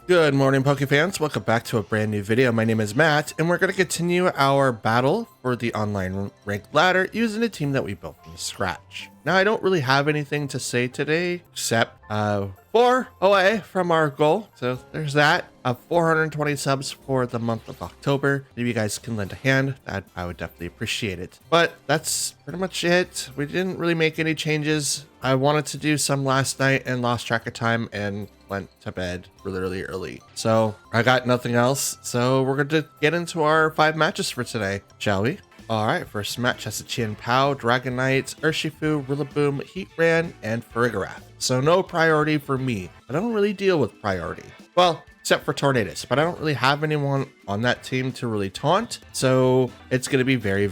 Good morning, Pokefans. Welcome back to a brand new video. My name is Matt, and we're going to continue our battle for the online ranked ladder using a team that we built from scratch. Now, I don't really have anything to say today, except 4 away from our goal. So there's that. 420 subs for the month of October. If you guys can lend a hand, that I would definitely appreciate it. But that's pretty much it. We didn't really make any changes. I wanted to do some last night and lost track of time and went to bed really early. So I got nothing else. So we're going to get into our 5 matches for today, shall we? All right, first match has a Chien-Pao, Dragonite, Urshifu, Rillaboom, Heatran, and Farigiraf. So no priority for me. I don't really deal with priority. Well, except for Tornadus, but I don't really have anyone on that team to really taunt. So it's going to be very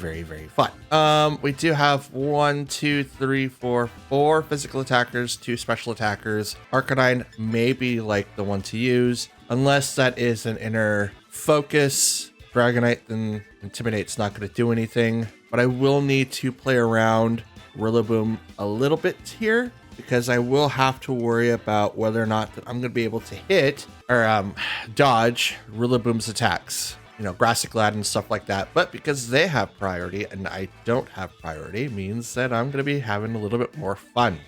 fun. We do have 4 physical attackers, 2 special attackers. Arcanine may be like the one to use, unless that is an inner focus. Dragonite, then Intimidate's not going to do anything, but I will need to play around Rillaboom a little bit here because I will have to worry about whether or not I'm going to be able to hit or dodge Rillaboom's attacks. You know, Grassy Glad and stuff like that. But because they have priority and I don't have priority, means that I'm going to be having a little bit more fun.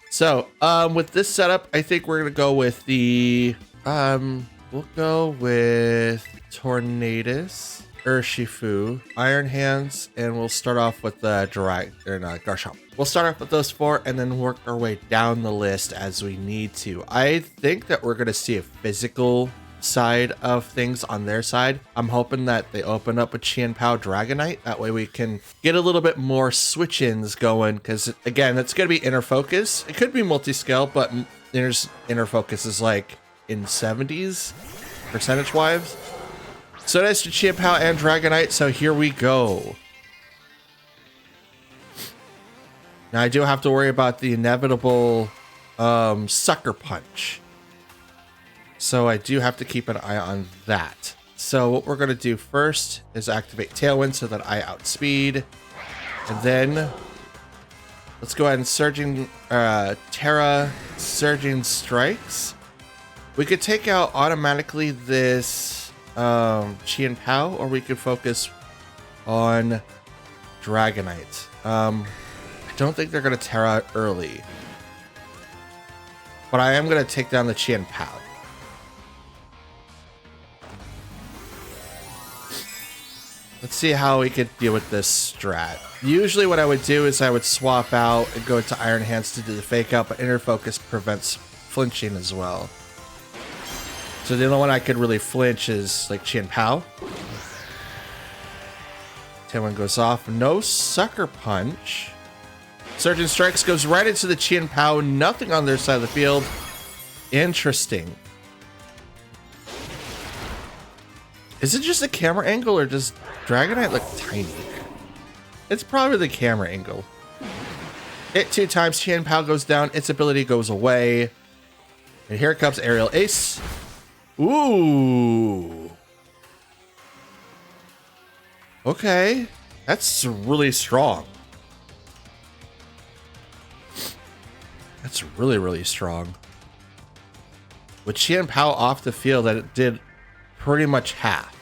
So with this setup, I think we're going to go with the we'll go with Tornadus, Urshifu, Iron Hands, and we'll start off with the Garchomp. We'll start off with those 4 and then work our way down the list as we need to. I think that we're going to see a physical side of things on their side. I'm hoping that they open up a Chien-Pao Dragonite. That way we can get a little bit more switch-ins going because, again, it's going to be inner focus. It could be multi-scale, but inner focus is like in 70s percentage-wise. So that's the Chien-Pao and Dragonite, so here we go. Now I do have to worry about the inevitable Sucker Punch. So I do have to keep an eye on that. So what we're going to do first is activate Tailwind so that I outspeed. And then let's go ahead and Terra Surging Strikes. We could take out automatically this Chien-Pao, or we could focus on Dragonite. I don't think they're going to Terra early, but I am going to take down the Chien-Pao. Let's see how we could deal with this strat. Usually what I would do is I would swap out and go into Iron Hands to do the fake out, but inner focus prevents flinching as well. So the only one I could really flinch is like Chien-Pao. Tailwind goes off. No Sucker Punch. Surging Strikes goes right into the Chien-Pao. Nothing on their side of the field. Interesting. Is it just a camera angle or does Dragonite look tiny? It's probably the camera angle. Hit 2 times. Chien-Pao goes down. Its ability goes away. And here comes Aerial Ace. Ooh. Okay. That's really strong. That's really strong. With Chien-Pao off the field, that it did pretty much half.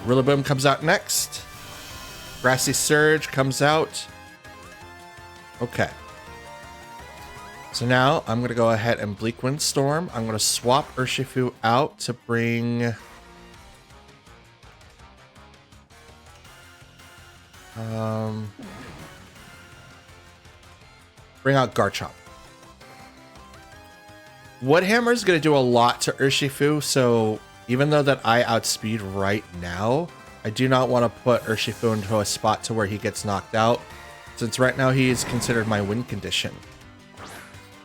Rillaboom comes out next. Grassy Surge comes out. Okay. So now I'm going to go ahead and Bleak Wind Storm. I'm going to swap Urshifu out to bring out Garchomp. Wood Hammer is going to do a lot to Urshifu, so even though that I outspeed right now, I do not want to put Urshifu into a spot to where he gets knocked out, since right now he is considered my win condition.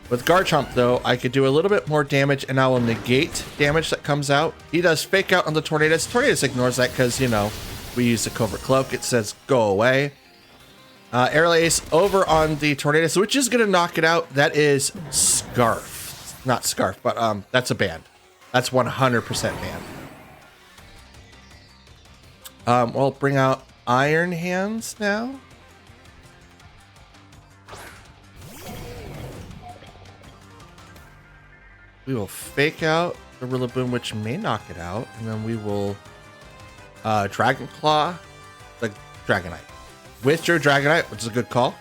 With Garchomp, though, I could do a little bit more damage, and I will negate damage that comes out. He does fake out on the Tornadus. Tornadus ignores that because, you know, we use the Covert Cloak. It says, go away. Aerial Ace over on the Tornadus, which is going to knock it out. That is Scarf. Not Scarf, but that's a ban. That's 100% ban. We'll bring out Iron Hands now. We will fake out the Rillaboom, which may knock it out, and then we will Dragon Claw the Dragonite. With your Dragonite, which is a good call.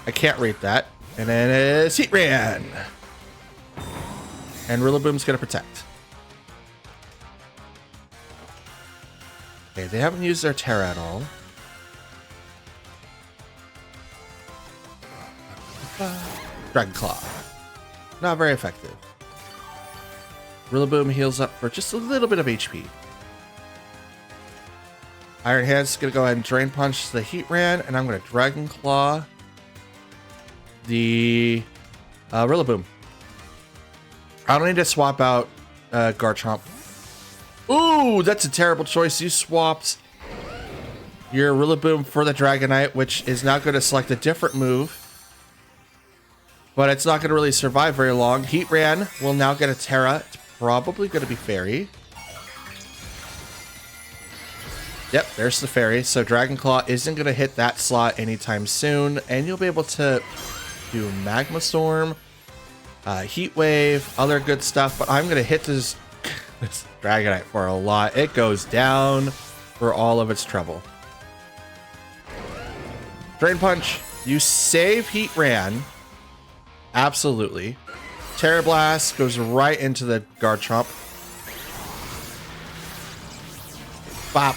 I can't read that. And then it's Heatran. And Rillaboom's going to protect. Okay, they haven't used their Terra at all. Dragon Claw. Not very effective. Rillaboom heals up for just a little bit of HP. Iron Hand's is going to go ahead and Drain Punch the Heatran, and I'm going to Dragon Claw the Rillaboom. I don't need to swap out Garchomp. Ooh, that's a terrible choice. You swapped your Rillaboom for the Dragonite, which is now going to select a different move. But it's not going to really survive very long. Heatran will now get a Terra. It's probably going to be Fairy. Yep, there's the Fairy. So Dragon Claw isn't going to hit that slot anytime soon. And you'll be able to do Magma Storm, Heat Wave, other good stuff. But I'm going to hit this Dragonite for a lot. It goes down for all of its trouble. Drain Punch. You save Heatran. Absolutely. Terra Blast goes right into the Garchomp. Bop.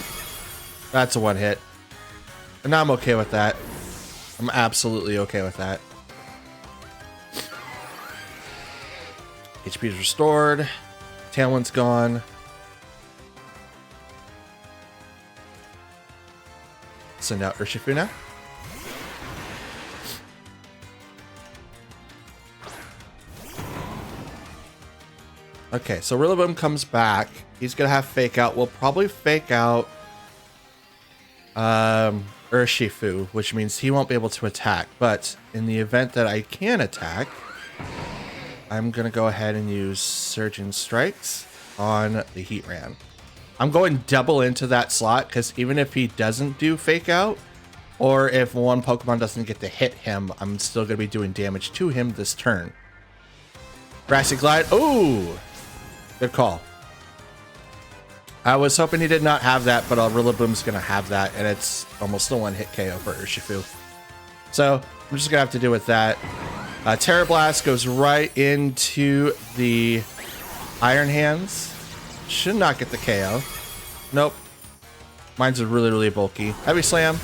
That's a one hit. And I'm okay with that. I'm absolutely okay with that. HP is restored. Tailwind's gone. Send out Urshifu now. Okay, so Rillaboom comes back. He's gonna have Fake Out. We'll probably Fake Out Urshifu, which means he won't be able to attack. But in the event that I can attack, I'm gonna go ahead and use Surging Strikes on the Heatran. I'm going double into that slot because even if he doesn't do Fake Out, or if one Pokemon doesn't get to hit him, I'm still gonna be doing damage to him this turn. Grassy Glide. Ooh! Good call. I was hoping he did not have that, but Rillaboom's going to have that, and it's almost a one-hit KO for Urshifu. So I'm just going to have to deal with that. Terra Blast goes right into the Iron Hands. Should not get the KO. Nope. Mine's really, really bulky. Heavy Slam.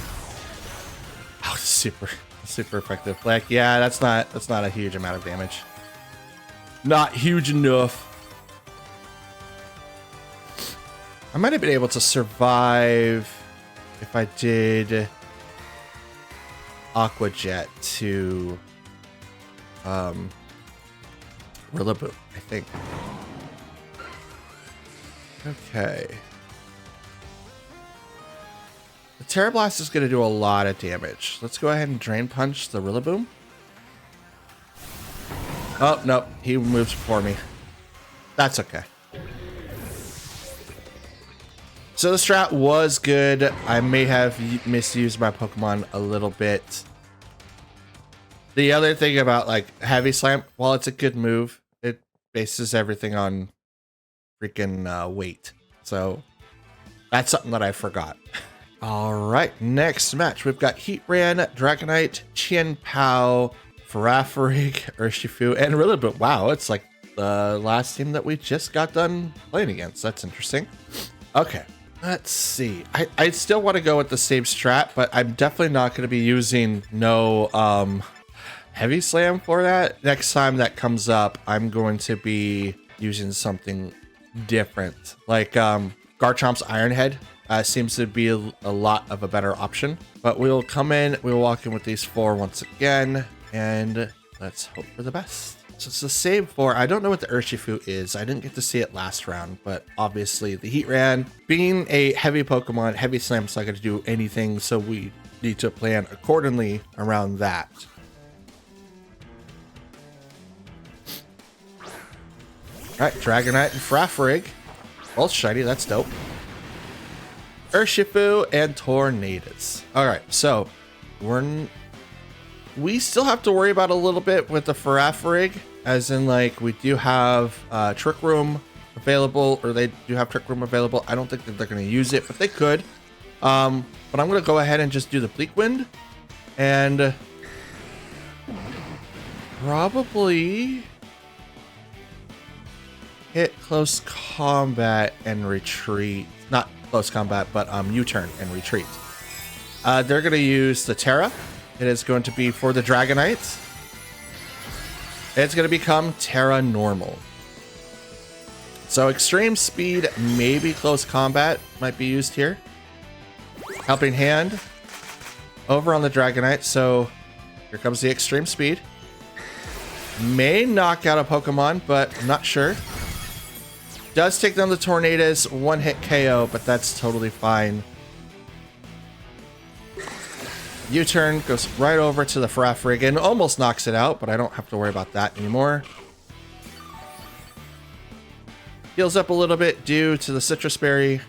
Oh, super effective. Like, yeah, that's not a huge amount of damage. Not huge enough. I might have been able to survive if I did Aqua Jet to Rillaboom, I think. Okay. The Terra Blast is going to do a lot of damage. Let's go ahead and Drain Punch the Rillaboom. Oh, no. He moves before me. That's okay. So the strat was good. I may have misused my Pokemon a little bit. The other thing about like Heavy Slam, while it's a good move, it bases everything on freaking weight. So that's something that I forgot. All right, next match. We've got Heatran, Dragonite, Chien-Pao, Farafrig, Urshifu, and Rillaboom. Wow, it's like the last team that we just got done playing against. That's interesting. Okay. Let's see. I still want to go with the same strat, but I'm definitely not going to be using no Heavy Slam for that. Next time that comes up, I'm going to be using something different. Like Garchomp's Iron Head seems to be a lot of a better option. But we'll come in, we'll walk in with these four once again, and let's hope for the best. So it's the same for, I don't know what the Urshifu is. I didn't get to see it last round, but obviously the Heatran, being a heavy Pokemon, Heavy Slam's not going to do anything, so we need to plan accordingly around that. Alright, Dragonite and Farafrig. Both shiny, that's dope. Urshifu and Tornadus. Alright, so we're we still have to worry about a little bit with the Farafrig, as in like we do have Trick Room available, or they do have Trick Room available. I don't think that they're going to use it, but they could. But I'm going to go ahead and just do the Bleak Wind and probably hit close combat and retreat. Not close combat, but U-turn and retreat. They're going to use the Terra. It is going to be for the Dragonites. It's going to become Terra Normal. So extreme speed, maybe close combat might be used here. Helping Hand over on the Dragonite. So here comes the extreme speed. May knock out a Pokemon, but I'm not sure. Does take down the Tornadus, one hit KO, but that's totally fine. U-turn goes right over to the Farafrig and almost knocks it out, but I don't have to worry about that anymore. Heals up a little bit due to the Citrus Berry.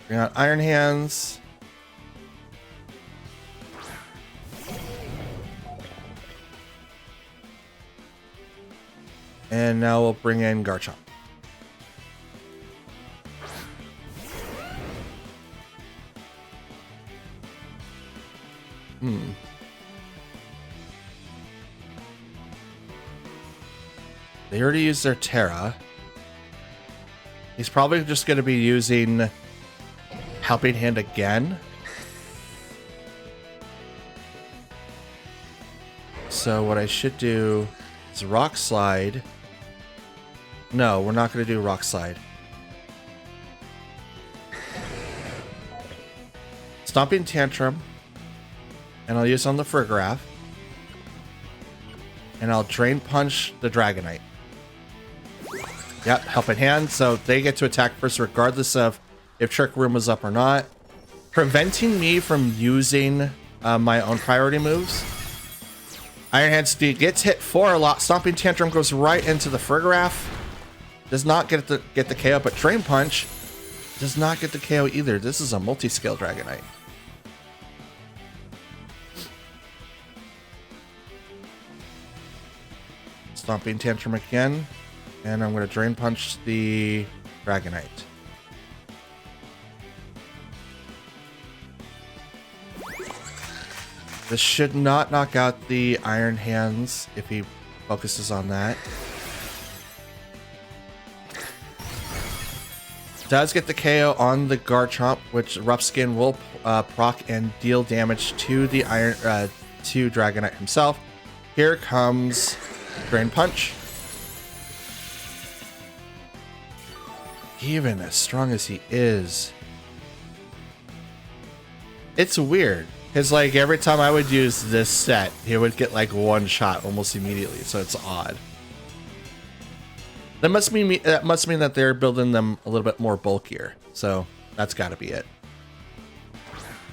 Bring out Iron Hands. And now we'll bring in Garchomp. They already used their Terra. He's probably just going to be using Helping Hand again. So what I should do is Rock Slide. No, we're not going to do Rock Slide. Stomping Tantrum. And I'll use on the Farigiraf. And I'll Drain Punch the Dragonite. Yep, Helping Hand. So they get to attack first regardless of if Trick Room was up or not. Preventing me from using my own priority moves. Iron Hand gets hit for a lot. Stomping Tantrum goes right into the Farigiraf. Does not get the KO, but Drain Punch does not get the KO either. This is a multi-scale Dragonite. Stomping Tantrum again. And I'm going to Drain Punch the Dragonite. This should not knock out the Iron Hands if he focuses on that. Does get the KO on the Garchomp, which Rough Skin will proc and deal damage to the to Dragonite himself. Here comes Drain Punch. Even as strong as he is, it's weird. It's like every time I would use this set, he would get like one shot almost immediately. So it's odd. That must mean that they're building them a little bit more bulkier. So that's got to be it.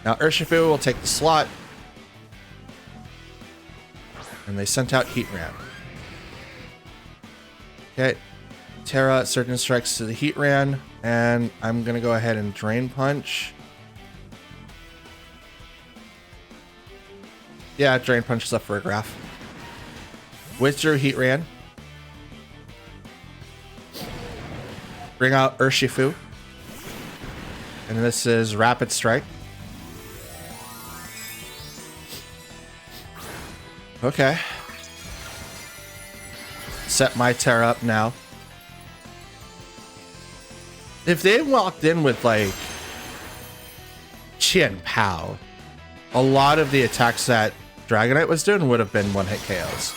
Now Urshifu will take the slot, and they sent out Heatran. Okay, Terra Surgeon Strikes to the Heatran, and I'm gonna go ahead and Drain Punch. Yeah, Drain Punch is up for a graph. Withdrew Heatran. Bring out Urshifu. And this is Rapid Strike. Okay. Set my Terra up now. If they walked in with like Chien Pao, a lot of the attacks that Dragonite was doing would have been one-hit KOs.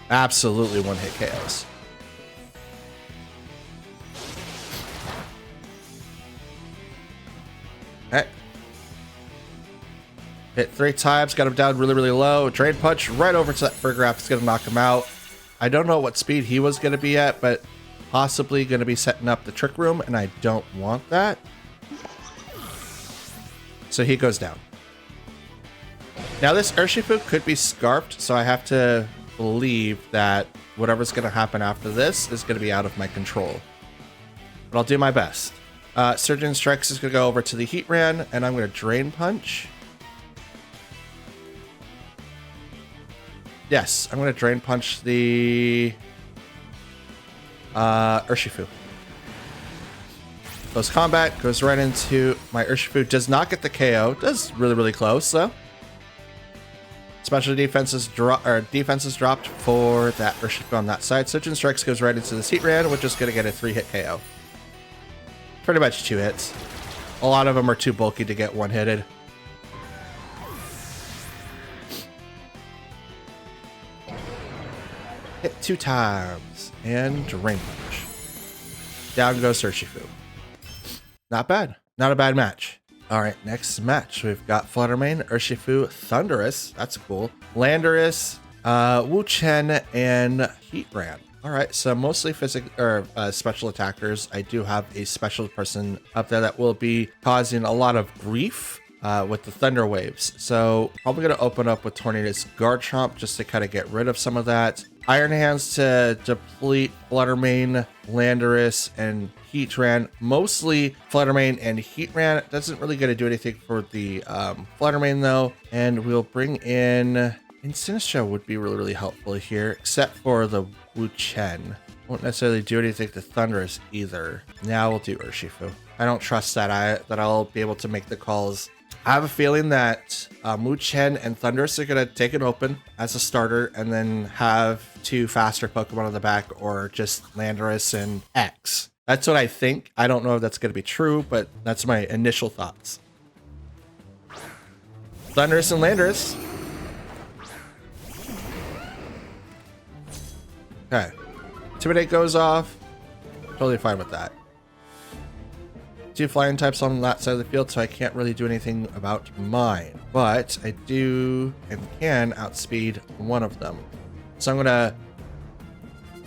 Absolutely one-hit KOs. Okay. Hit 3 times, got him down really, really low. Drain Punch right over to that Farigiraf. It's going to knock him out. I don't know what speed he was going to be at, but possibly going to be setting up the Trick Room, and I don't want that. So he goes down. Now this Urshifu could be scarfed, so I have to believe that whatever's going to happen after this is going to be out of my control. But I'll do my best. Surgeon Strikes is going to go over to the Heatran, and I'm going to Drain Punch. Yes, I'm going to Drain Punch the Urshifu. Close combat, goes right into my Urshifu. Does not get the KO. Does really close, though. Special defenses dropped for that Urshifu on that side. Surgeon Strikes goes right into this Heatran, which is going to get a 3-hit KO. Pretty much 2 hits. A lot of them are too bulky to get one-hitted. Hit 2 times. And Drain Punch. Down goes Urshifu. Not bad. Not a bad match. All right, next match. We've got Fluttermane, Urshifu, Thundurus. That's cool. Landorus, Wu-Chen, and Heatran. All right, so mostly special attackers. I do have a special person up there that will be causing a lot of grief with the Thunder Waves. So probably going to open up with Tornadus Garchomp just to kind of get rid of some of that. Iron Hands to deplete Fluttermane, Landorus, and Heatran. Mostly Fluttermane and Heatran. Doesn't really going to do anything for the Fluttermane though. And we'll bring in Sinistcha would be really helpful here, except for the Wu-Chen. Won't necessarily do anything to Thundurus either. Now we'll do Urshifu. I don't trust that I'll be able to make the calls. I have a feeling that Wu-Chen and Thundurus are going to take it open as a starter and then have 2 faster Pokemon on the back, or just Landorus and X. That's what I think. I don't know if that's going to be true, but that's my initial thoughts. Thundurus and Landorus. Okay. Intimidate goes off. Totally fine with that. 2 flying types on that side of the field, so I can't really do anything about mine. But I do and can outspeed one of them. So I'm going to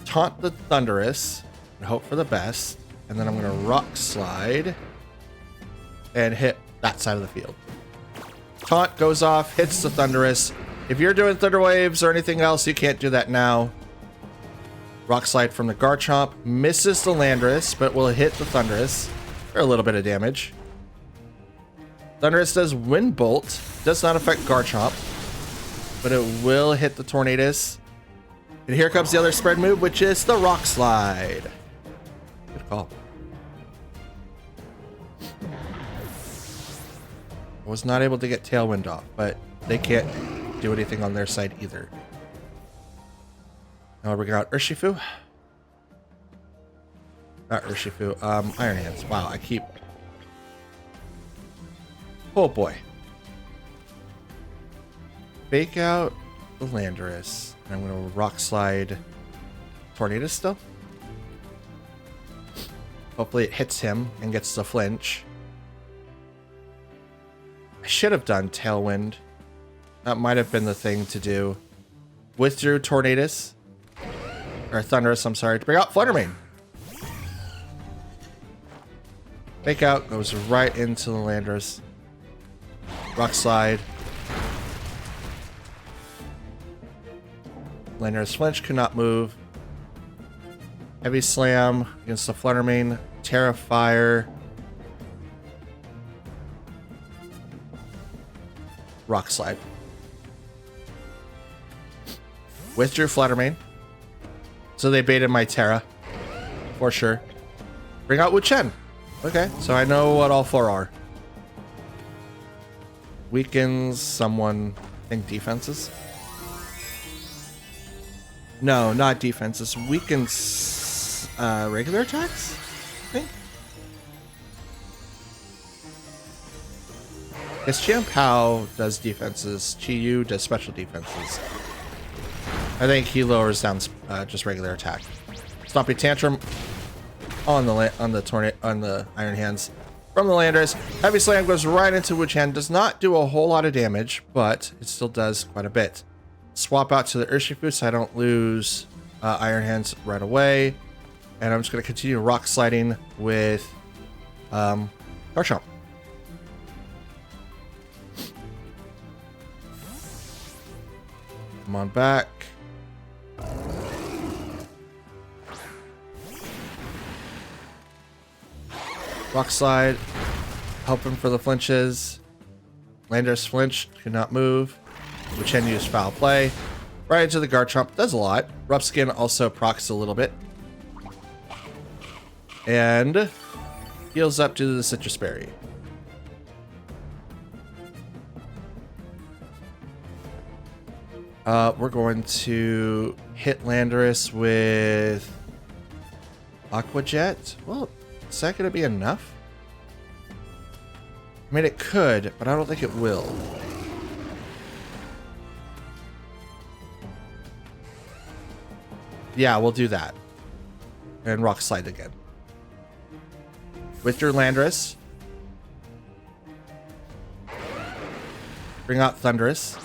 taunt the Thundurus and hope for the best. And then I'm going to Rock Slide and hit that side of the field. Taunt goes off, hits the Thundurus. If you're doing Thunder Waves or anything else, you can't do that now. Rock Slide from the Garchomp misses the Landorus, but will hit the Thundurus for a little bit of damage. Thundurus does Wind Bolt. Does not affect Garchomp, but it will hit the Tornadus. And here comes the other spread move, which is the Rock Slide. Good call. I was not able to get Tailwind off, but they can't do anything on their side either. Now we got Urshifu. Not Urshifu, Iron Hands. Wow, I keep... Oh boy. Fake out the Landorus. And I'm going to Rock Slide Tornadus still. Hopefully it hits him and gets the flinch. I should have done Tailwind. That might have been the thing to do. Withdrew Tornadus. Or Thundurus, I'm sorry, to bring out Fluttermane. Fake out goes right into the Landorus. Rock Slide. Landorus flinch, could not move. Heavy Slam against the Fluttermane. Terra Fire. Rock Slide. Withdrew Fluttermane. So they baited my Terra. For sure. Bring out Wu-Chen. Okay, so I know what all 4 are. Weakens someone, I think defenses. No, not defenses. Weakens regular attacks, I think. Guess Chien-Pao does defenses. Chi-Yu does special defenses. I think he lowers down just regular attack. Stomping Tantrum on the Iron Hands from the Landorus. Heavy Slam goes right into Wu-Chen. Does not do a whole lot of damage, but it still does quite a bit. Swap out to the Urshifu so I don't lose Iron Hands right away. And I'm just going to continue Rock Sliding with Garchomp. Come on back. Rock Slide, hoping for the flinches. Landorus flinched, could not move. Wuchen used Foul Play. Right into the Garchomp, does a lot. Rough Skin also procs a little bit. And heals up to the Citrus Berry. We're going to hit Landorus with Aqua Jet. Well, is that going to be enough? I mean, it could, but I don't think it will. Yeah, we'll do that. And Rock Slide again. With your Landorus. Bring out Thundurus.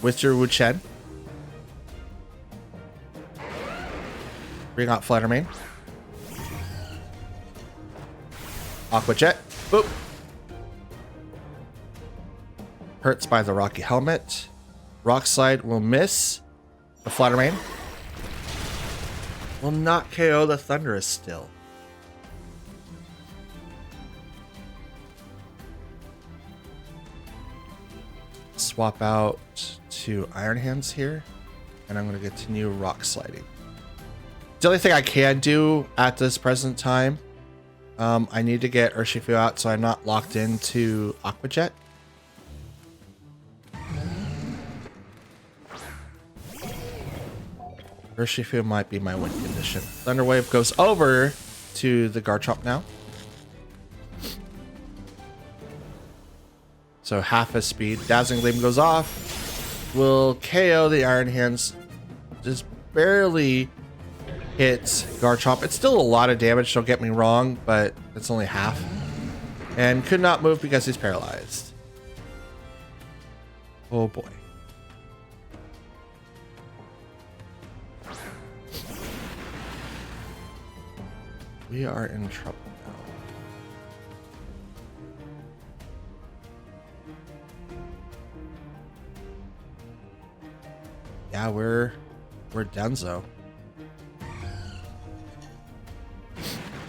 With your Wuchen. Bring out Fluttermane. Aqua Jet. Boop. Hurts by the Rocky Helmet. Rock Slide will miss the Fluttermane. Will not KO the Thundurus still. Swap out to Iron Hands here. And I'm going to continue Rock Sliding. The only thing I can do at this present time, I need to get Urshifu out so I'm not locked into Aqua Jet. Urshifu might be my win condition. Thunder Wave goes over to the Garchomp now. So half his speed. Dazzling Gleam goes off. Will KO the Iron Hands. Just barely hits Garchomp. It's still a lot of damage, don't get me wrong, but it's only half. And could not move because he's paralyzed. Oh boy. We are in trouble now. Yeah, we're donezo.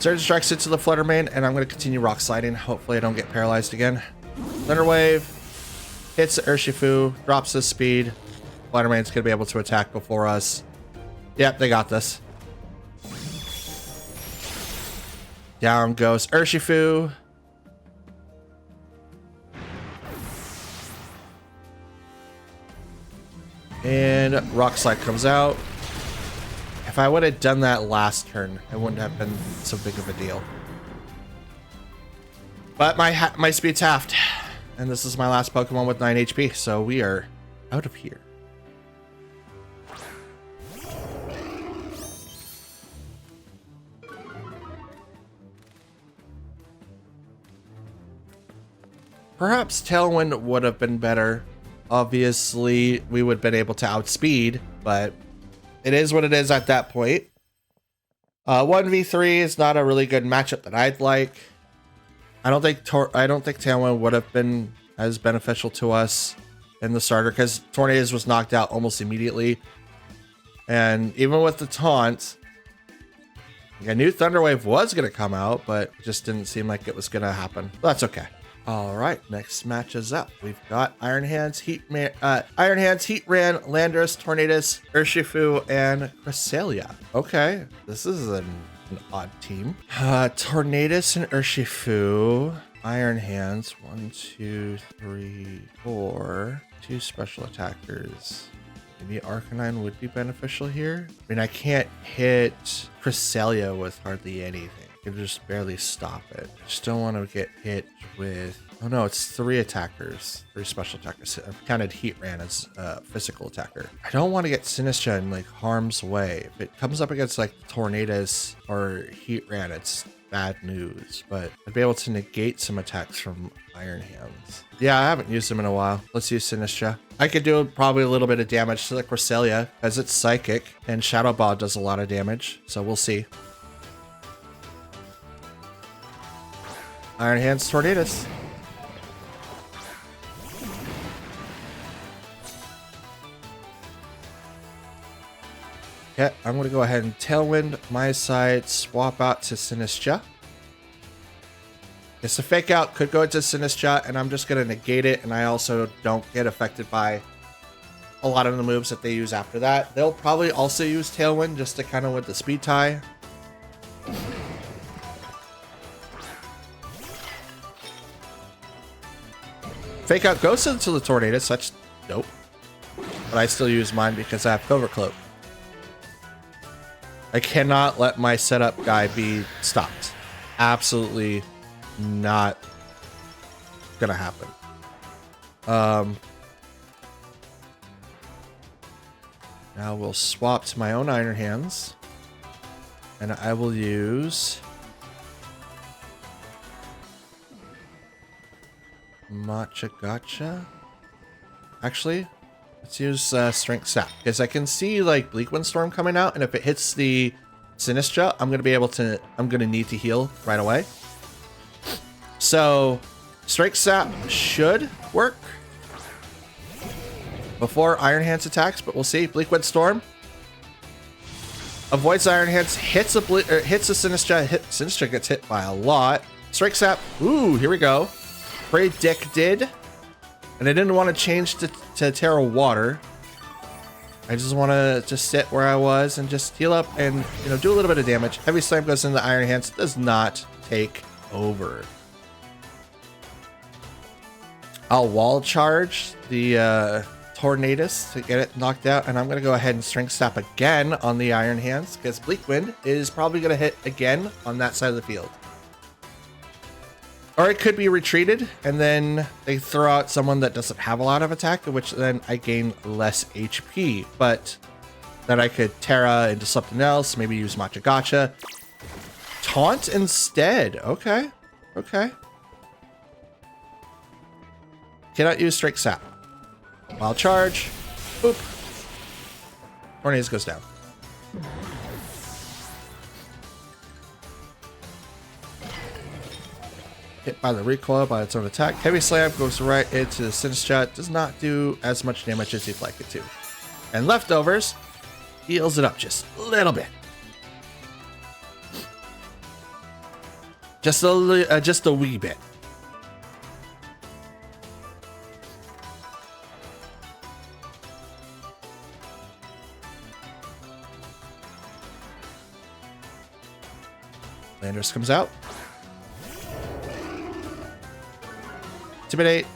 Surge Strikes into the Fluttermane, and I'm going to continue Rock Sliding. Hopefully I don't get paralyzed again. Thunder Wave hits Urshifu, drops his speed. Fluttermane's going to be able to attack before us. Yep, they got this. Down goes Urshifu. And Rock Slide comes out. If I would have done that last turn, it wouldn't have been so big of a deal. But my speed's halved. And this is my last Pokemon with 9 HP, so we are out of here. Perhaps Tailwind would have been better. Obviously, we would have been able to outspeed, but it is what it is at that point. 1v3 is not a really good matchup that I'd like. I don't think Tailwind would have been as beneficial to us in the starter because Tornadus was knocked out almost immediately. And even with the taunt, I knew Thunder Wave was going to come out, but it just didn't seem like it was going to happen. But that's okay. All right, next match is up. We've got Iron Hands, Heatran, Landorus, Tornadus, Urshifu, and Cresselia. Okay, this is an odd team. Tornadus and Urshifu, Iron Hands, 1, 2, 3, 4, 2 special attackers. Maybe Arcanine would be beneficial here. I mean, I can't hit Cresselia with hardly anything. I can just barely stop it. I just don't want to get hit with... Oh no, it's 3 attackers. 3 special attackers. I've counted Heatran as a physical attacker. I don't want to get Sinistcha in like harm's way. If it comes up against like Tornadus or Heatran, it's bad news. But I'd be able to negate some attacks from Iron Hands. Yeah, I haven't used them in a while. Let's use Sinistcha. I could do probably a little bit of damage to the Cresselia as it's psychic, and Shadow Ball does a lot of damage. So we'll see. Iron Hands, Tornadus. Yeah, I'm going to go ahead and Tailwind my side, swap out to Sinistra. It's a fake out, could go into Sinistra, and I'm just going to negate it, and I also don't get affected by a lot of the moves that they use after that. They'll probably also use Tailwind just to kind of with the speed tie. Fake out goes into the Tornado, such dope. But I still use mine because I have Covert Cloak. I cannot let my setup guy be stopped. Absolutely not gonna happen. Now we'll swap to my own Iron Hands. And I will use Matcha Gotcha. Actually, let's use Strength Sap, because I can see like Bleak Windstorm coming out, and if it hits the Sinistra, I'm gonna need to heal right away. So Strength Sap should work before Iron Hands attacks, but we'll see. Bleak Windstorm avoids Iron Hands, hits a Sinistra. Sinistra gets hit by a lot. Strike Sap. Ooh, here we go. Predicted. And I didn't want to change to Terra Water. I just want to just sit where I was and just heal up and, you know, do a little bit of damage. Heavy Slam goes into Iron Hands. Does not take over. I'll wall charge the Tornadus to get it knocked out, and I'm going to go ahead and Strength Sap again on the Iron Hands because Bleak Wind is probably going to hit again on that side of the field. Or it could be retreated, and then they throw out someone that doesn't have a lot of attack, which then I gain less HP. But then I could Terra into something else, maybe use Matcha Gotcha. Taunt instead. Okay. Okay. Cannot use Strike Sap. Wild Charge. Boop. Tornadus goes down. Hit by the recoil by its own attack. Heavy Slam goes right into the Sinistra. Does not do as much damage as you'd like it to. And Leftovers heals it up just a little bit. Just a wee bit. Landers comes out. Intimidate.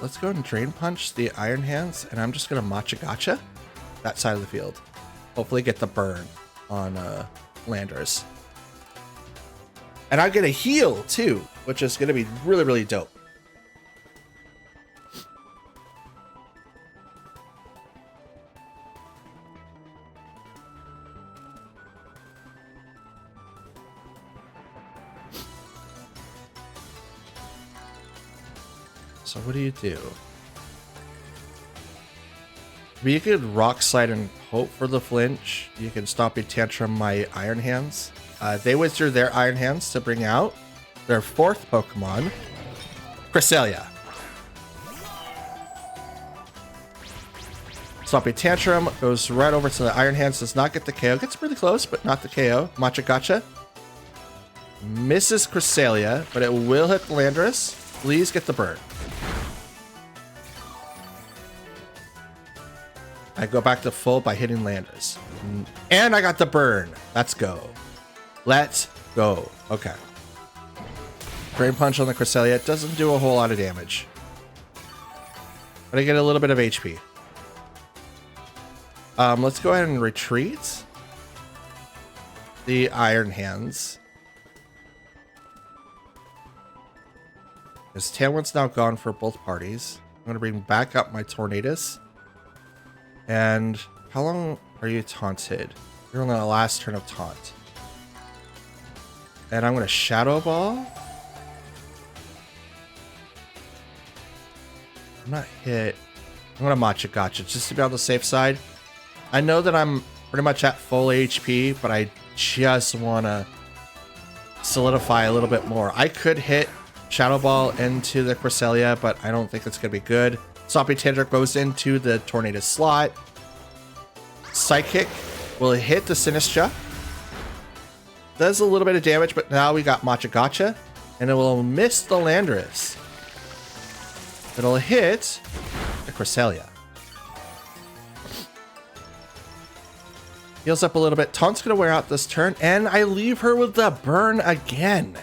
Let's go ahead and Drain Punch the Iron Hands, and I'm just gonna Matcha Gotcha that side of the field. Hopefully get the burn on Landers. And I get a heal too, which is gonna be really, really dope. So what do you do? You could Rock Slide and hope for the flinch. You can Stop a Tantrum my Iron Hands. They withdrew their Iron Hands to bring out their fourth Pokemon, Cresselia. Stop a Tantrum goes right over to the Iron Hands. Does not get the KO. Gets pretty close, but not the KO. Matcha Gotcha. Misses Cresselia, but it will hit Landorus. Please get the burn. I go back to full by hitting Landers. And I got the burn. Let's go. Let's go. Okay. Drain Punch on the Cresselia. Doesn't do a whole lot of damage. But I get a little bit of HP. Let's go ahead and retreat the Iron Hands. Because Tailwind's now gone for both parties. I'm going to bring back up my Tornadus. And how long are you taunted? You're on the last turn of taunt. And I'm going to Shadow Ball. I'm not hit. I'm going to Matcha Gotcha just to be on the safe side. I know that I'm pretty much at full HP, but I just want to solidify a little bit more. I could hit Shadow Ball into the Cresselia, but I don't think it's going to be good. Sloppy Tantrum goes into the Tornado slot. Psychic will hit the Sinistra. Does a little bit of damage, but now we got Machagacha, and it will miss the Landorus. It'll hit the Cresselia. Heals up a little bit. Taunt's going to wear out this turn, and I leave her with the burn again.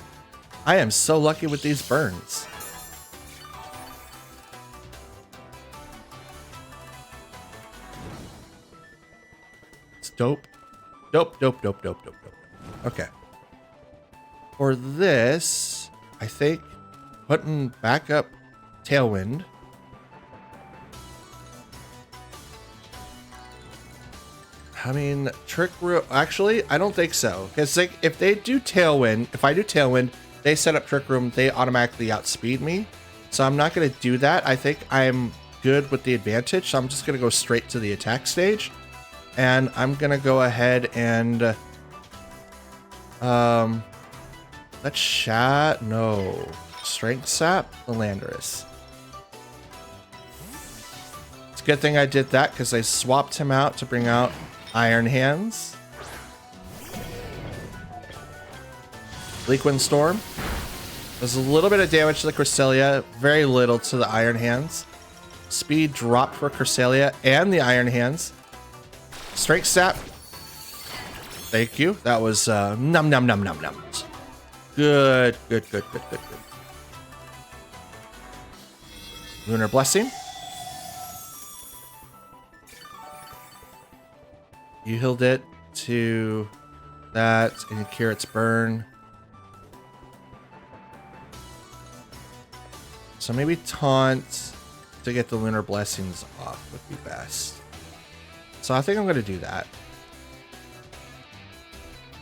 I am so lucky with these burns. It's dope. Dope. Okay. For this, I think putting back up Tailwind. I mean, Trick Room. Actually, I don't think so. Because like, if they do Tailwind, if I do Tailwind, they set up Trick Room, they automatically outspeed me. So I'm not going to do that. I think I'm good with the advantage. So I'm just going to go straight to the attack stage. And I'm going to go ahead and... let's chat. No. Strength Sap the Landorus. It's a good thing I did that because I swapped him out to bring out Iron Hands. Bleakwind Storm. There's a little bit of damage to the Cresselia, very little to the Iron Hands. Speed dropped for Cresselia and the Iron Hands. Strength Sap. Thank you. That was num. Good. Lunar Blessing. You healed it to that, and you cure its burn. So maybe Taunt to get the Lunar Blessings off would be best. So I think I'm going to do that.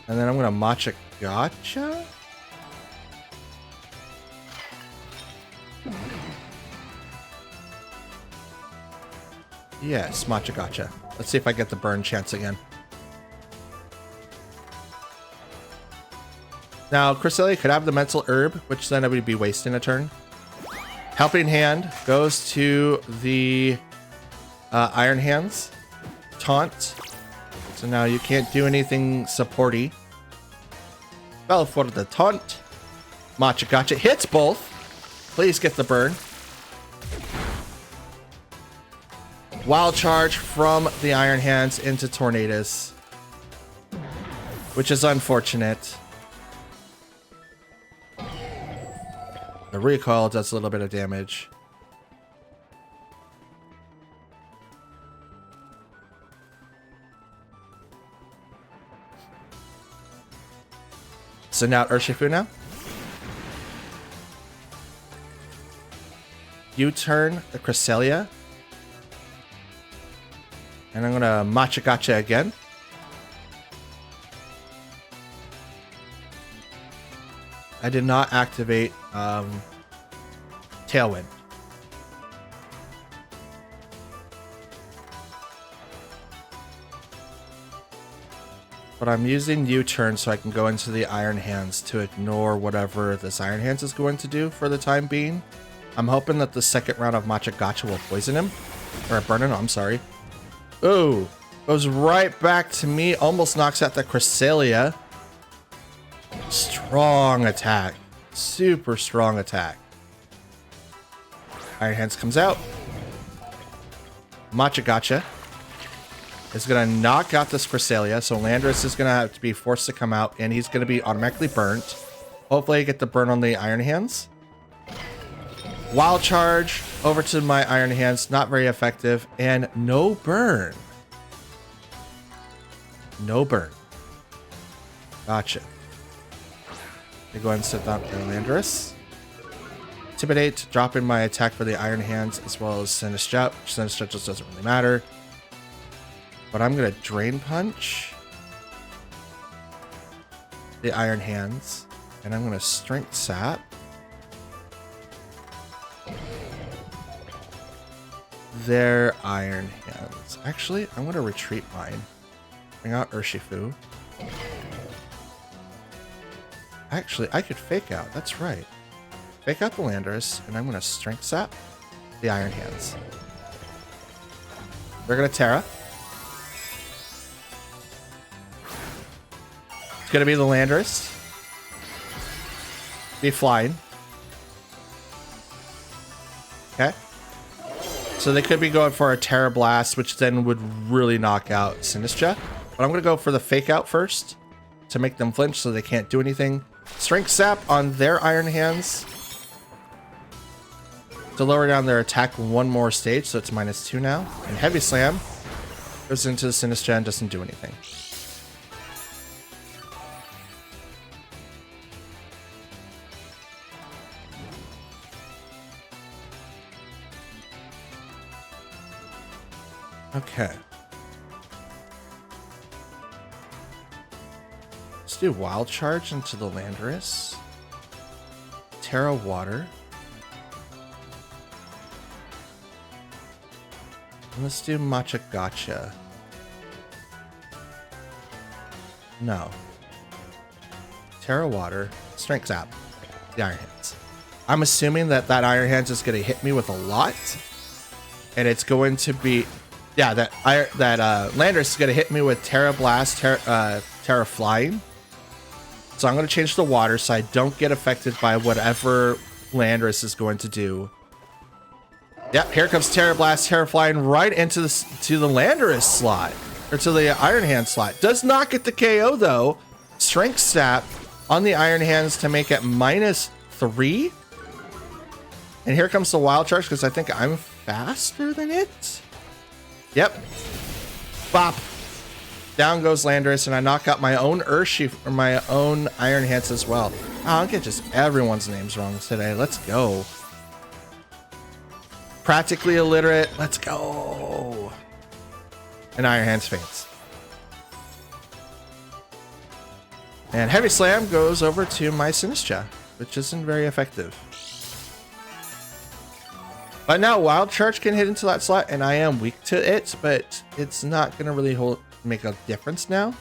And then I'm going to Machagacha? Yes, Machagacha. Let's see if I get the burn chance again. Now, Cresselia could have the Mental Herb, which then I would be wasting a turn. Helping Hand goes to the Iron Hands. Taunt. So now you can't do anything supporty. Fell for the taunt. Machagacha hits both. Please get the burn. Wild Charge from the Iron Hands into Tornadus, which is unfortunate. The recoil does a little bit of damage. Send out Urshifu now. U-turn the Cresselia. And I'm going to Machagacha again. I did not activate Tailwind. But I'm using U-turn so I can go into the Iron Hands to ignore whatever this Iron Hands is going to do for the time being. I'm hoping that the second round of Machagacha will poison him. Or burn him, I'm sorry. Ooh, goes right back to me. Almost knocks out the Cresselia. Strong attack. Super strong attack. Iron Hands comes out. Machagacha is going to knock out this Cresselia. So Landorus is going to have to be forced to come out. And he's going to be automatically burnt. Hopefully I get the burn on the Iron Hands. Wild Charge over to my Iron Hands. Not very effective. And no burn. No burn. Gotcha. I go ahead and set down the Landorus. Intimidate, drop in my attack for the Iron Hands as well as Sinistra. Sinistra just doesn't really matter. But I'm going to Drain Punch the Iron Hands. And I'm going to Strength Sap. Their Iron Hands. Actually, I'm going to retreat mine. Bring out Urshifu. Actually, I could fake out. That's right. Fake out the Landorus, and I'm going to Strength Sap. the Iron Hands. They're gonna Terra. It's gonna be the Landorus. Be flying. Okay. So they could be going for a Terra Blast, which then would really knock out Sinistcha. But I'm gonna go for the Fake Out first to make them flinch so they can't do anything. Strength Sap on their Iron Hands to lower down their attack one more stage, so it's -2 now. And Heavy Slam goes into the Sinistcha and doesn't do anything. Okay. Let's do Wild Charge into the Landorus. Terra Water. And let's do Matcha Gotcha. No. Terra Water. Strength Zap. The Iron Hands. I'm assuming that Iron Hands is going to hit me with a lot. And it's going to be... Yeah, that Landorus is going to hit me with Terra Blast, Terra Flying. So I'm going to change the water so I don't get affected by whatever Landorus is going to do. Yep, here comes Terra Blast, Terra Flying right into the Landorus slot. Or to the Iron Hand slot. Does not get the KO though. Strength Sap on the Iron Hands to make it -3. And here comes the Wild Charge because I think I'm faster than it. Yep. Bop. Down goes Landorus, and I knock out my own Urshifu, or my own Iron Hands as well. Oh, I'll get just everyone's names wrong today. Let's go. Practically illiterate. Let's go. And Iron Hands faints. And Heavy Slam goes over to my Sinistcha, which isn't very effective. But now Wild Charge can hit into that slot, and I am weak to it, but it's not going to really make a difference now.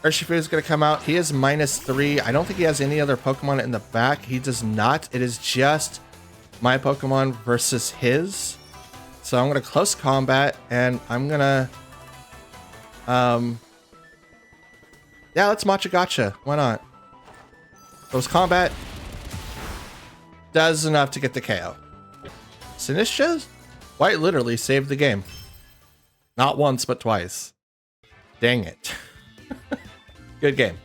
Urshifu is going to come out. He is -3. I don't think he has any other Pokemon in the back. He does not. It is just my Pokemon versus his. So I'm going to close combat, and I'm going to... yeah, let's Matcha Gotcha. Why not? Close combat. Does enough to get the KO. Sinistcha quite literally saved the game. Not once, but twice. Dang it. Good game.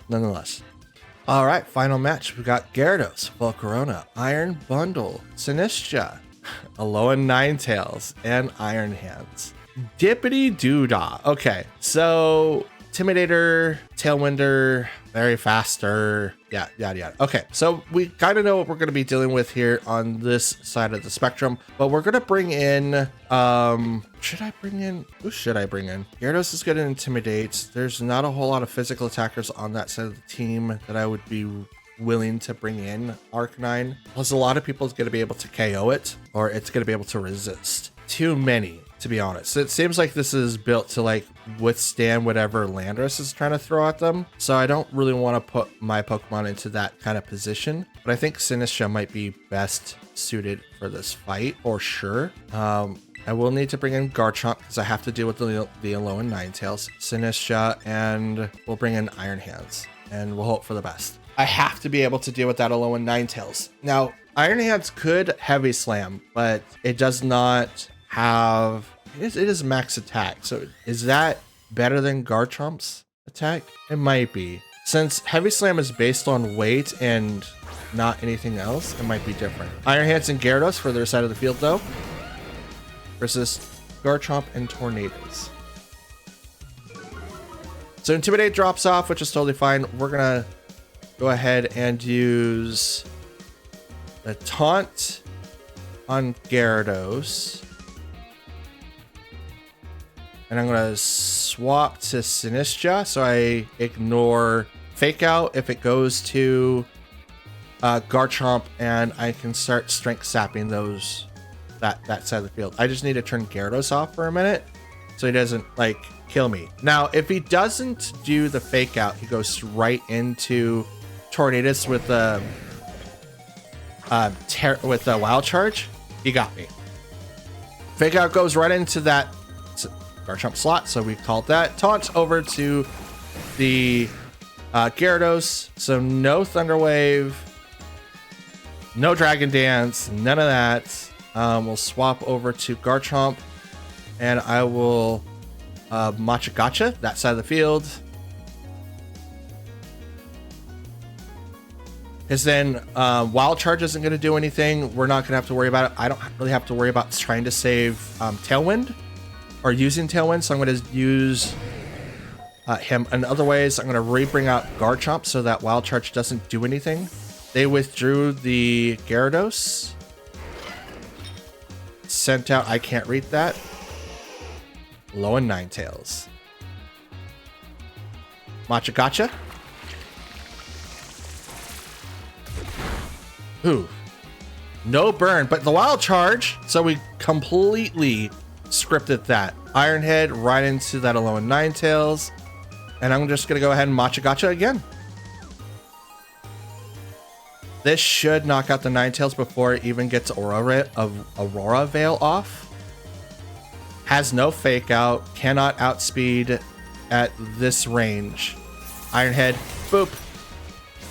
Nonetheless. All right, final match. We got Gyarados, Volcarona, Iron Bundle, Sinistcha, Alolan Ninetales, and Iron Hands. Dippity doo-dah. Okay, so... Intimidator, Tailwinder, very faster, yeah, yada yada. Okay, so we kind of know what we're going to be dealing with here on this side of the spectrum, but we're going to bring in, who should I bring in? Gyarados is going to Intimidate. There's not a whole lot of physical attackers on that side of the team that I would be willing to bring in Arcanine. Plus, a lot of people is going to be able to KO it, or it's going to be able to resist. Too many, to be honest. It seems like this is built to like withstand whatever Landorus is trying to throw at them. So I don't really want to put my Pokemon into that kind of position. But I think Sinistcha might be best suited for this fight for sure. I will need to bring in Garchomp because I have to deal with the Alolan Ninetales, Sinistcha, and we'll bring in Iron Hands and we'll hope for the best. I have to be able to deal with that Alolan Ninetales. Now, Iron Hands could Heavy Slam, but it does not have... It is max attack. So is that better than Garchomp's attack? It might be. Since Heavy Slam is based on weight and not anything else, it might be different. Iron Hands and Gyarados for their side of the field though. Versus Garchomp and Tornadus. So Intimidate drops off, which is totally fine. We're gonna go ahead and use the Taunt on Gyarados. And I'm going to swap to Sinistcha, so I ignore Fake Out if it goes to Garchomp, and I can start Strength Sapping that side of the field. I just need to turn Gyarados off for a minute, so he doesn't, like, kill me. Now, if he doesn't do the Fake Out, he goes right into Tornadus with with the wild charge, you got me. Fake out goes right into that Garchomp slot, so we called that. Taunt over to the Gyarados, so no Thunder Wave, no Dragon Dance, none of that. We'll swap over to Garchomp, and I will Matcha Gotcha that side of the field. Because then Wild Charge isn't going to do anything. We're not going to have to worry about it. I don't really have to worry about trying to save Tailwind or using Tailwind, so I'm going to use him in other ways. I'm going to re-bring out Garchomp so that Wild Charge doesn't do anything. They withdrew the Gyarados. Sent out, I can't read that. Low and Ninetales. Matcha Gotcha. Ooh. No burn, but the Wild Charge, so we completely scripted that. Iron Head right into that Alolan Ninetales. And I'm just going to go ahead and Matcha Gotcha again. This should knock out the Ninetales before it even gets Aurora Veil off. Has no Fake Out. Cannot outspeed at this range. Iron Head, boop.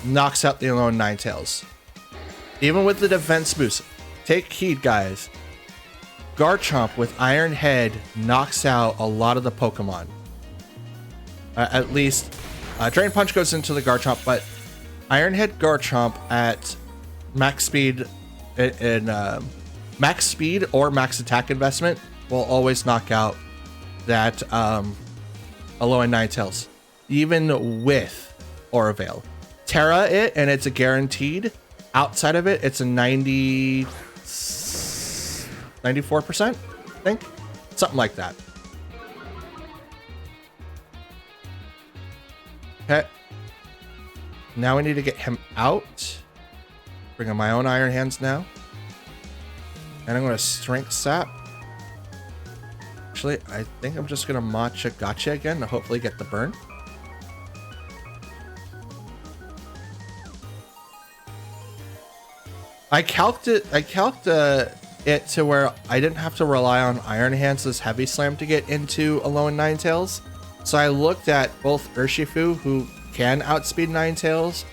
Knocks out the Alolan Ninetales. Even with the defense boost. Take heed, guys. Garchomp with Iron Head knocks out a lot of the Pokemon. At least, Drain Punch goes into the Garchomp, but Iron Head Garchomp at max speed max speed or max attack investment will always knock out that Alolan Ninetales, even with Aura Veil. Terra it, and it's a guaranteed. Outside of it, it's a 94%, I think. Something like that. Okay. Now we need to get him out. Bring in my own Iron Hands now. And I'm going to Strength Sap. Actually, I think I'm just going to Matcha Gotcha again to hopefully get the burn. I calced it to where I didn't have to rely on Iron Hands' Heavy Slam to get into Alolan Ninetales. So I looked at both Urshifu, who can outspeed Ninetales,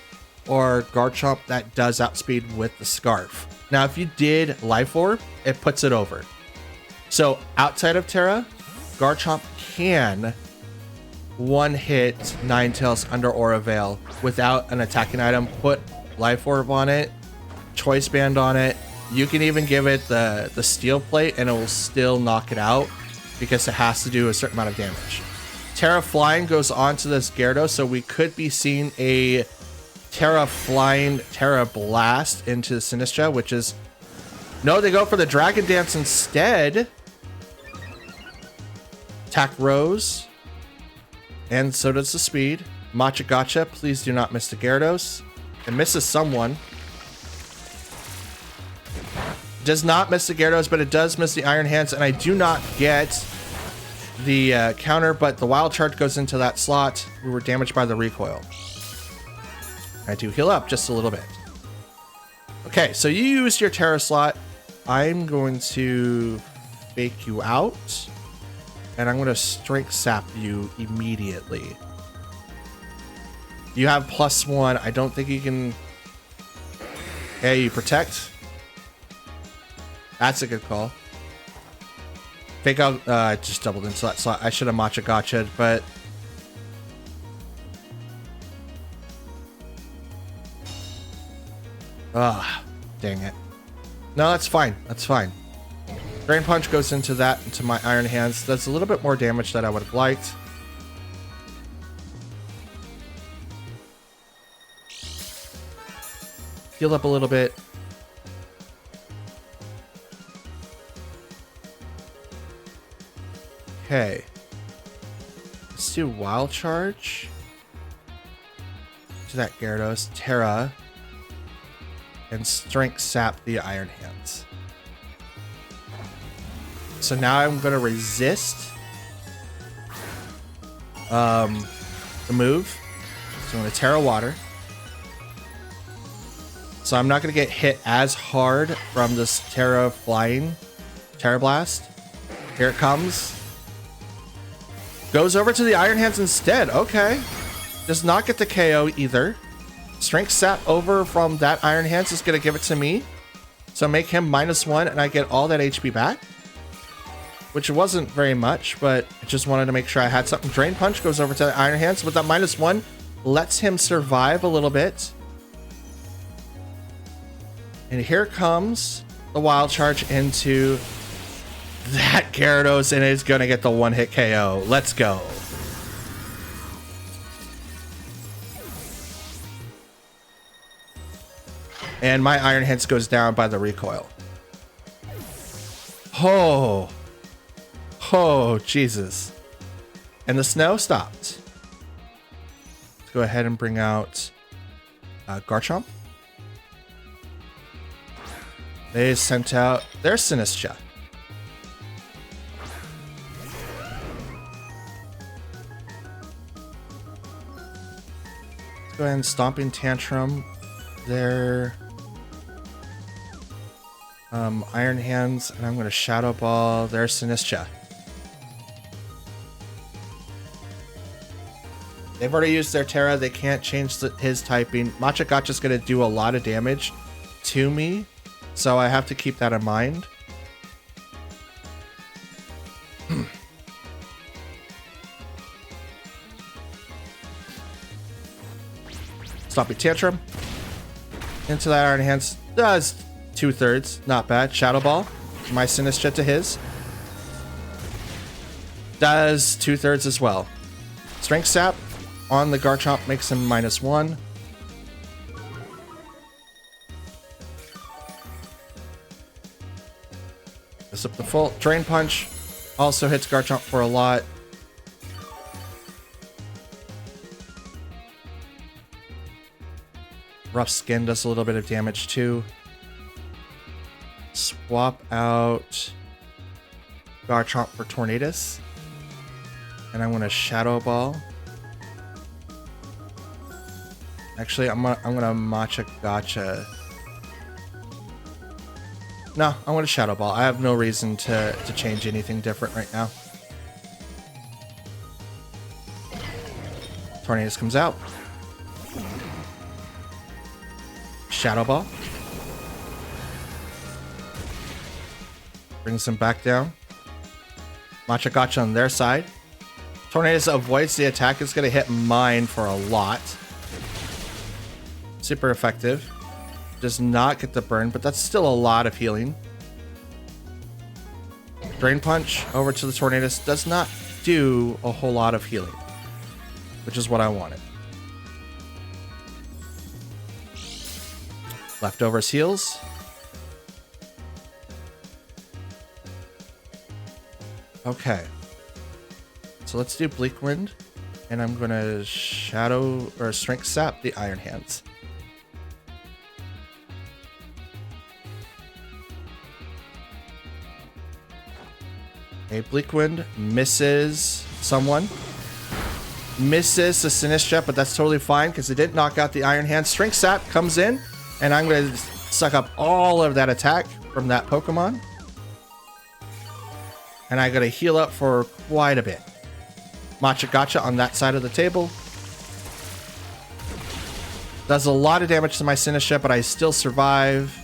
or Garchomp that does outspeed with the Scarf. Now, if you did Life Orb, it puts it over. So outside of Terra, Garchomp can one-hit Ninetales under Aura Veil without an attacking item. Put Life Orb on it, Choice Band on it. You can even give it the Steel Plate and it will still knock it out because it has to do a certain amount of damage. Terra Flying goes on to this Gyarados, so we could be seeing a Terra Flying, Terra Blast into Sinistcha, which is... No, they go for the Dragon Dance instead. Attack Rose. And so does the speed. Matcha Gotcha, please do not miss the Gyarados. It misses someone. Does not miss the Gyarados, but it does miss the Iron Hands, and I do not get the counter, but the Wild Charge goes into that slot. We were damaged by the recoil. I do heal up just a little bit. Okay, so you used your Terra slot. I'm going to fake you out, and I'm going to Strength Sap you immediately. You have +1. I don't think you can... Okay, you protect. That's a good call. Fake out, I just doubled into that slot. I should have Matcha Gotcha'd, but... Ah, dang it. No, that's fine. That's fine. Drain Punch goes into that, into my Iron Hands. That's a little bit more damage than I would have liked. Heal up a little bit. Okay. Let's do Wild Charge. To that Gyarados, Terra, and Strength Sap the Iron Hands. So now I'm going to resist the move. So I'm going to Terra Water. So I'm not going to get hit as hard from this Terra Blast. Here it comes. Goes over to the Iron Hands instead. Okay. Does not get the KO either. Strength Sap over from that Iron Hands is going to give it to me. So make him -1 and I get all that HP back. Which wasn't very much, but I just wanted to make sure I had something. Drain Punch goes over to the Iron Hands with that -1. Lets him survive a little bit. And here comes the Wild Charge into that Gyarados, and it's going to get the one-hit KO. Let's go. And my Iron Hands goes down by the recoil. Oh, Jesus. And the snow stopped. Let's go ahead and bring out Garchomp. They sent out their Sinistcha. Let's go ahead and Stomping Tantrum. Their Iron Hands, and I'm going to Shadow Ball their Sinistcha. They've already used their Terra. They can't change his typing. Machagacha's going to do a lot of damage to me, so I have to keep that in mind. Stomping Tantrum. Into that Iron Hands. Does 2/3. Not bad. Shadow Ball. My Sinistcha to his. Does 2/3 as well. Strength Sap on the Garchomp makes him -1. This up the full. Drain Punch also hits Garchomp for a lot. Rough Skin does a little bit of damage too. Swap out Garchomp for Tornadus. And I'm gonna Shadow Ball. Actually, I'm gonna Machagacha. No, I'm gonna Shadow Ball. I have no reason to change anything different right now. Tornadus comes out. Shadow Ball. Brings him back down. Machagacha on their side. Tornadus avoids the attack. It's going to hit mine for a lot. Super effective. Does not get the burn, but that's still a lot of healing. Drain Punch over to the Tornadus. Does not do a whole lot of healing, which is what I wanted. Leftovers heals. Okay. So let's do Bleak Wind. And I'm going to Shadow or Strength Sap the Iron Hands. A Bleak Wind misses someone. Misses the Sinistcha, but that's totally fine because it didn't knock out the Iron Hands. Strength Sap comes in. And I'm going to suck up all of that attack from that Pokemon. And I got to heal up for quite a bit. Machagacha on that side of the table. Does a lot of damage to my Sinistcha, but I still survive.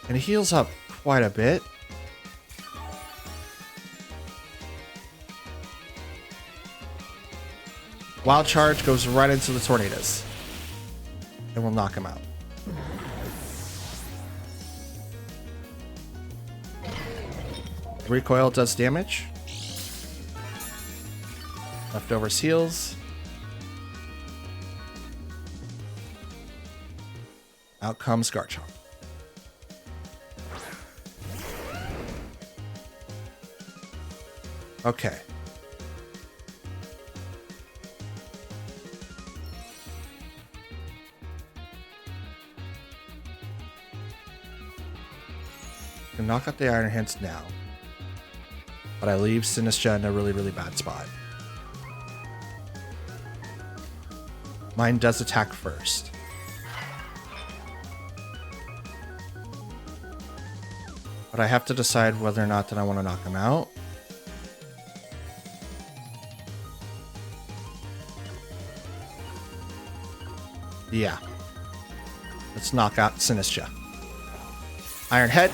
And it heals up quite a bit. Wild Charge goes right into the Tornadus. And we'll knock him out. Recoil does damage. Leftovers heals. Out comes Garchomp. Okay. Can knock out the Iron Hands now. But I leave Sinistcha in a really, really bad spot. Mine does attack first. but I have to decide whether or not that I want to knock him out. Yeah. Let's knock out Sinistcha. Iron Head.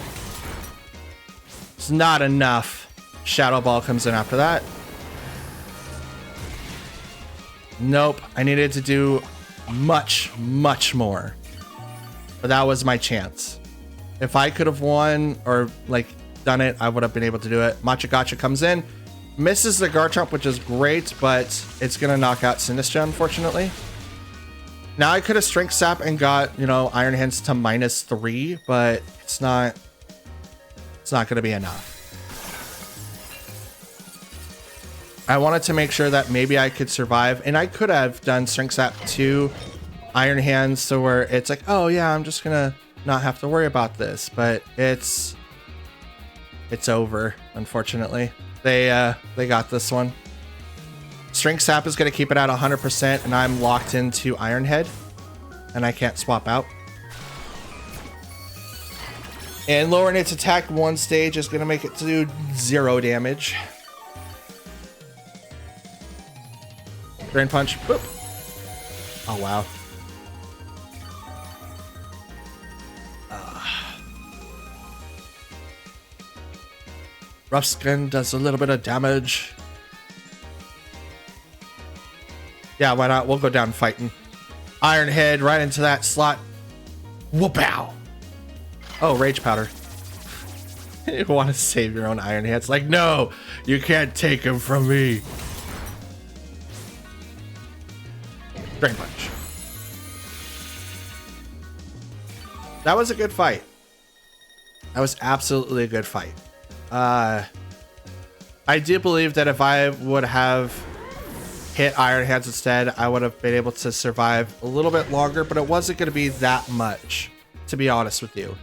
It's not enough. Shadow Ball comes in after that. Nope. I needed to do much, much more. But that was my chance. If I could have won or like done it, I would have been able to do it. Machagacha comes in. Misses the Garchomp, which is great, but it's going to knock out Sinistcha, unfortunately. Now I could have Strength Sap and got, you know, Iron Hands to -3, but it's not going to be enough. I wanted to make sure that maybe I could survive, and I could have done Strength Sap to Iron Hands so where it's like, oh yeah, I'm just going to not have to worry about this, but it's over, unfortunately. They got this one. Strength Sap is going to keep it at 100%, and I'm locked into Iron Head, and I can't swap out. And lowering its attack 1 stage is going to make it do 0 damage. Drain Punch. Boop. Oh, wow. Rough Skin does a little bit of damage. Yeah, why not? We'll go down fighting. Iron Head right into that slot. Whoop-ow. Oh, Rage Powder. You want to save your own Iron Head. It's like, no, you can't take him from me. Drain Punch. That was a good fight. That was absolutely a good fight. I do believe that if I would have hit Iron Hands instead, I would have been able to survive a little bit longer, but it wasn't going to be that much, to be honest with you.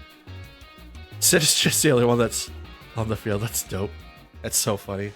Sid is just the only one that's on the field. That's dope. That's so funny.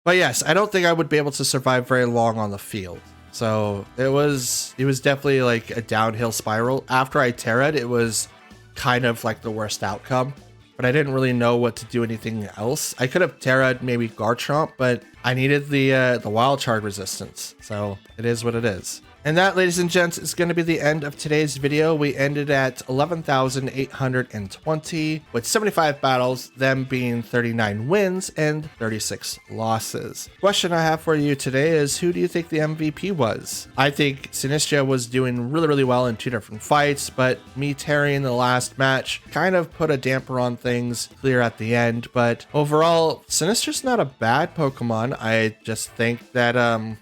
But yes, I don't think I would be able to survive very long on the field. So it was definitely like a downhill spiral. After I Terra'd, it was kind of like the worst outcome. But I didn't really know what to do anything else. I could have Terra'd maybe Garchomp, but I needed the Wild Charge resistance. So it is what it is. And that, ladies and gents, is going to be the end of today's video. We ended at 11,820 with 75 battles, them being 39 wins and 36 losses. Question I have for you today is, who do you think the MVP was? I think Sinistcha was doing really, really well in 2 different fights, but me tearing the last match kind of put a damper on things clear at the end. But overall, Sinistcha's not a bad Pokemon. I just think that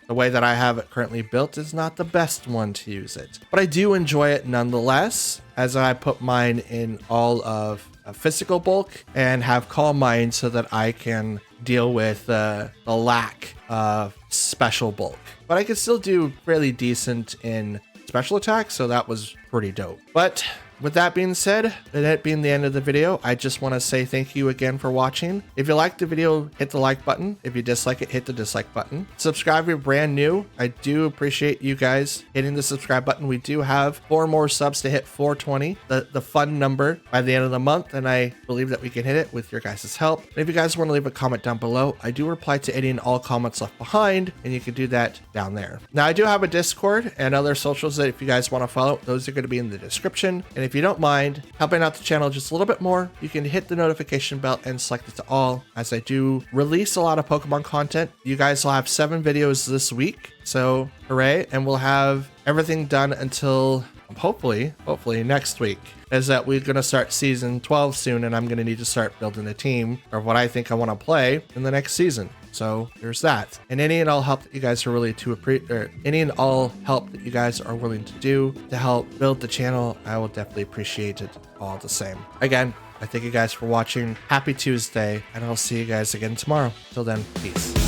the way that I have it currently built is not the best one to use it, but I do enjoy it nonetheless, as I put mine in all of a physical bulk and have Calm Mind so that I can deal with the lack of special bulk, but I can still do fairly decent in special attack, so that was pretty dope. But with that being said, that being the end of the video, I just want to say thank you again for watching. If you liked the video, hit the like button. If you dislike it, hit the dislike button. Subscribe if you're brand new. I do appreciate you guys hitting the subscribe button. We do have 4 more subs to hit 420, the fun number, by the end of the month, and I believe that we can hit it with your guys' help. And if you guys want to leave a comment down below, I do reply to any and all comments left behind, and you can do that down there. Now, I do have a Discord and other socials that if you guys want to follow, those are going to be in the description. And if you don't mind helping out the channel just a little bit more, you can hit the notification bell and select it to all, as I do release a lot of Pokemon content. You guys will have 7 videos this week, so hooray. And we'll have everything done until hopefully next week, is that we're going to start season 12 soon, and I'm going to need to start building a team of what I think I want to play in the next season. So there's that. And any and all help that you guys are really any and all help that you guys are willing to do to help build the channel, I will definitely appreciate it all the same. Again, I thank you guys for watching. Happy Tuesday, and I'll see you guys again tomorrow. Till then, peace.